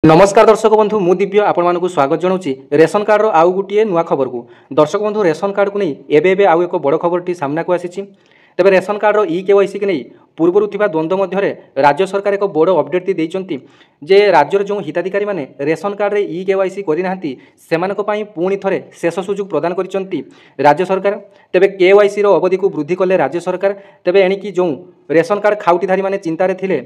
नमस्कार दर्शक बंधु मु दिव्य आपण स्वागत जनाऊँगी रेशन कार्ड आउ गोटे नुआ खबर को। दर्शक बंधु रेशन कार्ड को नहीं एवं आउ एक बड़ खबर सामना को आसी तेज रेशन कार्ड ई-केवाईसी के नहीं पूर्वर द्वंद्व मध्य राज्य सरकार एक बड़ अपडेट देते जे राज्यर जो हिताधिकारी मैंने रेशन कार्ड रे ई-केवाईसी करना से पुणी थे शेष सुजोग प्रदान कर राज्य सरकार। तेबे केवाईसी अवधि को वृद्धि कले राज्य सरकार। तेबे एणिकी जो रेशन कार्ड खाउटीधारी मैंने चिंतार थे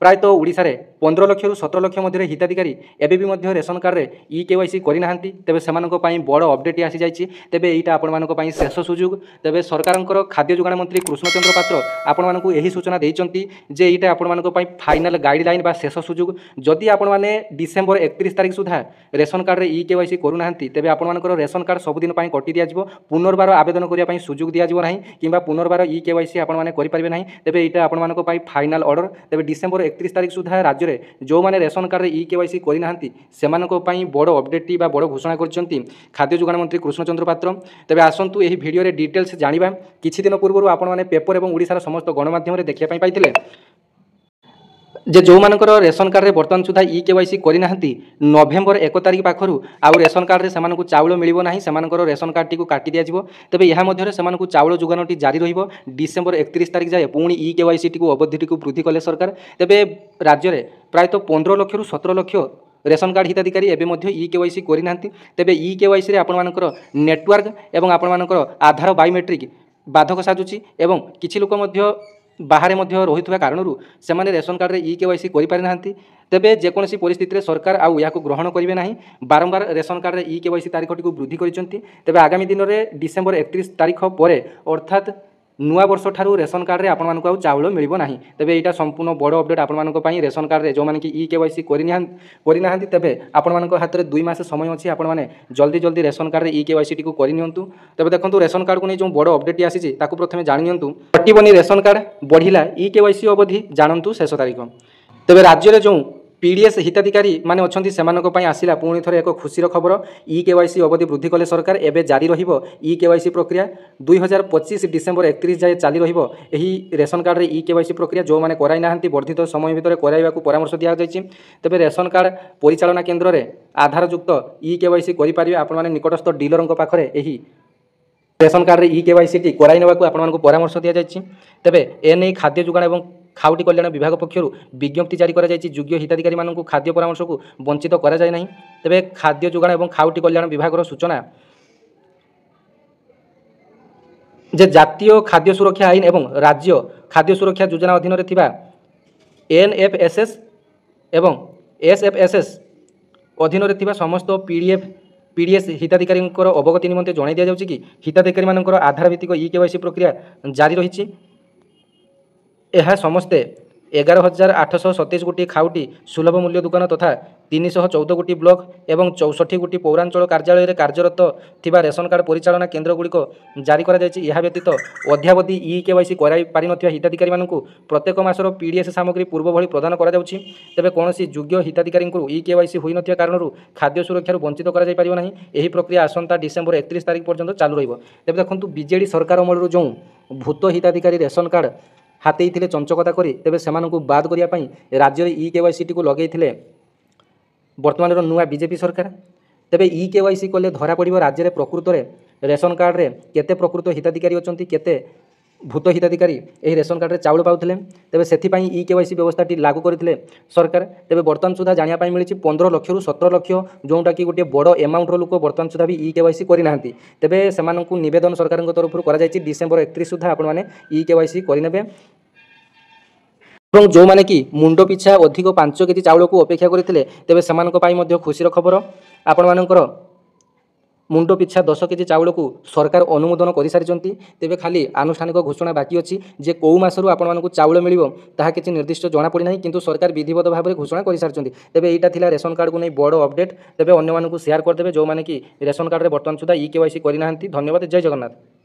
प्रायतः ओडिशा रे 15 लाख रु 17 लाख मध्य हिताधिकारी एबे भी मध्य रेशन कार्ड रे ई-केवाईसी करना तेबे सेमानक पई बड़ अपडेट आसी जाइछि। तेबे एटा आपण मानक पई शेष सुजोग। तेबे सरकारंकर खाद्य जोगाण मंत्री कृष्णचंद्र पात्र आपण मानक एही सूचना दैचंती जे एटा आपण मानक पई फाइनल गाइडलाइन बा शेष सुजोग। जदि आपण माने डिसेंबर 31 तारिख सुधा रेशन कार्ड रे ई-केवाईसी करूना तेबे आपण मानकर रेशन कार्ड सबुदिन पई कटि दिया जिवो। पुनर्बार आवेदन करिया पई सुजोग दिया जिवो नाही किंबा पुनर्बार ई-केवाईसी आपण माने करि परिबे नाही। तेबे एटा आपण मानक पई फाइनल ऑर्डर। तेबे डिसेंबर 31 तारिख सुधा राज्य में जो मैंने रेशन कार्ड ई-केवाईसी करना से बड़ अपडेट बा बड़ घोषणा कर खाद्य जोगाण मंत्री कृष्णचंद्र पात्र। तेबे आसंतु एही वीडियो रे डिटेल्स जानिबा। किछि दिन पूर्व आपण माने पेपर एवं ओडिशार समस्त गणमाध्यम रे देखिया पाइथिले जे जो मानकर रेशन कार्ड रे वर्तमान सुधा ई-केवाईसी करना नवेम्बर 1 तारिख पाखरु आउ रेशन कार्ड रे सेमानकु चाउल मिलिबो नाही। सेमानकर रेशन कार्ड टी को काटी दिया जिवो। तेबे यहा मध्य रे सेमानकु चाउल जोगानटी जारी रहिबो डिसेंबर 31 तारिख जाए पुणी ई-केवाईसी टी को अवधि टी को वृद्धि कले सरकार। तेबे राज्य रे प्रायतः 15 लाख रु 17 लाख रेशन कार्ड हिताधिकारी एबे मध्य ई-केवाईसी करना। तेबे ई-केवाईसी रे आपण मानकर नेटवर्क एवं आपण मानकर आधार बायोमेट्रिक बाधक साजुची एवं किछि लोक मध्य बाहर मध्य रही कारण से रेशन कार्ड रे ई-केवाईसी करि पारि नाहंती। तेबे जेकोसी परिस्थिति रे सरकार आउ या ग्रहण करेंगे ना। बारंबार रेशन कार्ड रे ई-केवाईसी तारीख टी वृद्धि करिसेंती। तेबे आगामी दिन में डिसेंबर 31 तारिख पर अर्थात नुआ वर्ष ठारू रेशन कार्ड रे आपण मानक आउ चाउल मिलिबो नाही। तेबे एटा संपूर्ण बड़ अपडेट आपण मानक पई रेशन कार्ड रे जो माने कि ई-केवाईसी करिना तेबे आपण मानक हाथ रे 2 मास समय अछि। आपण माने जल्दी जल्दी रेशन कार्ड रे ई-केवाईसी टी को करि नियंतु। तेबे देखंतु रेशन कार्ड को नै जो बड़ अपडेट आसी छि ताकू प्रथमे जानि नियंतु। कटिबनी रेशन कार्ड बढ़िला ई-केवाईसी अवधि जानंतु शेष तारिख। तेबे राज्य रे जो पीडीएस हिताधिकारी माने अछंती सेमानक पई आसिला पुणी थरे एक खुशीर खबर। ई-केवाईसी अवधि वृद्धि कले सरकार। एबे जारी रहिबो ई-केवाईसी प्रक्रिया 2025 डिसेंबर 31 जाए चाली रहिबो एही रेशन कार्ड रे ई-केवाईसी प्रक्रिया। जो माने कराई नाहंती वर्धित समय भितर कराइबाकू परामर्श दिया जायछि। तेबे रेशन कार्ड परिचालना केंद्र रे आधार युक्त ई-केवाईसी करि पारिबे। आपण माने निकटस्थ डीलरंक पाखरे एही रेशन कार्ड रे ई-केवाईसी टी कराई नेबाकू आपण मानकू परामर्श दिया जायछि। तेबे एनै खाद्य जोगाण एवं खाउटी कल्याण विभाग पक्षर विज्ञप्ति जारी करा जायछि। योग्य हिताधिकारी मानकू खाद्य परामर्श को वंचित करा जाय नाही। तेबे खाद्य जोगाण एवं खाउटी कल्याण विभाग रो सूचना जे जातीय खाद्य सुरक्षा आईन एवं राज्य खाद्य सुरक्षा योजना अधीन रे थिबा एनएफएसएस एवं एसएफएसएस अधीन रे थिबा समस्त पीडीएस हिताधिकारी अवगति निमंते जणाई दिया जाउछि कि हिताधिकारी मानकर आधार भित्तिक ई-केवाईसी प्रक्रिया जारी रहिछि। यह समस्ते 11,827 गोटी खाउटी सुलभ मूल्य दुकान तथा 314 गोटी ब्लॉक एवं 64 गोटी पौरांचल कार्यालय रे कार्यरत थिबा रेशन कार्ड परिचालना केन्द्र गुड़िक जारी करा जायछि। यह व्यतीत अध्यावधि ई-केवाईसी कराई पारि नथिबा हिताधिकारी मानकू प्रत्येक मासर पीडीएस सामग्री पूर्व भली प्रदान करा जाउछि। तेबे कोनोसी योग्य हिताधिकारी ई-केवाईसी होई नथिबा कारणरू खाद्य सुरक्षा वंचित करा जाय परिबो नाही। एही प्रक्रिया आसंता डिसेंबर 31 तारिख पर्यंत चालू रहिबो। तेबे देखंतु बीजेडी सरकार अमलरू जो भूत हिताधिकारी रेशन कार्ड हाथी थे चंचकता करी तेबे सेमानकु बाद करिया पई राज्य ई-केवाईसी टी को लगेइथिले वर्तमान नुआ बीजेपी सरकार। तेबे ई-केवाईसी कले धरा पड़िबो राज्य रे प्रकृत रे रेशन कार्ड रे केते प्रकृत हिताधिकारी अछंती केते भूत हिताधिकारी एही रेशन कार्ड रे चाउल पाउथिले। तेबे सेथि पई ई-केवाईसी व्यवस्था टी लागू करथिले सरकार। तेबे वर्तमान सुधा जानिया पई मिलिछि 15 लाख रु 17 लाख जोंटा कि गोटे बड़ अमाउंट रो लोक वर्तमान सुधा भी ई-केवाईसी करि नाहंती। तेबे सेमानकु निवेदन सरकारक तरफ करा जायछि डिसेंबर 31 सुधा आपण माने ई-केवाईसी करि नेबे। जो माने कि मुंड पिछा अधिक 5 केजी चाउल को अपेक्षा करथिले तेबे सेमानक पाई मध्य खुशीर खबर। आपण मानकर मुंड पिछा 10 केजी चाउल को सरकार अनुमोदन कर सारिचंती। तेबे खाली आनुष्ठानिक घोषणा बाकी अछि जे को मासरू आपण मानकू चाउल मिलिबो ताहा किछि निर्दिष्ट जणा पड़ी नाही किंतु सरकार विधिवत भाव में घोषणा कर सारिचंती। तेबे एटा थिला रेशन कार्ड को नै बड़ अपडेट। तेबे अन्य मानकू शेयर कर देबे जो माने कि रेशन कार्ड रे वर्तमान सुधा ई-केवाईसी करि नाहंती। धन्यवाद। जय जगन्नाथ।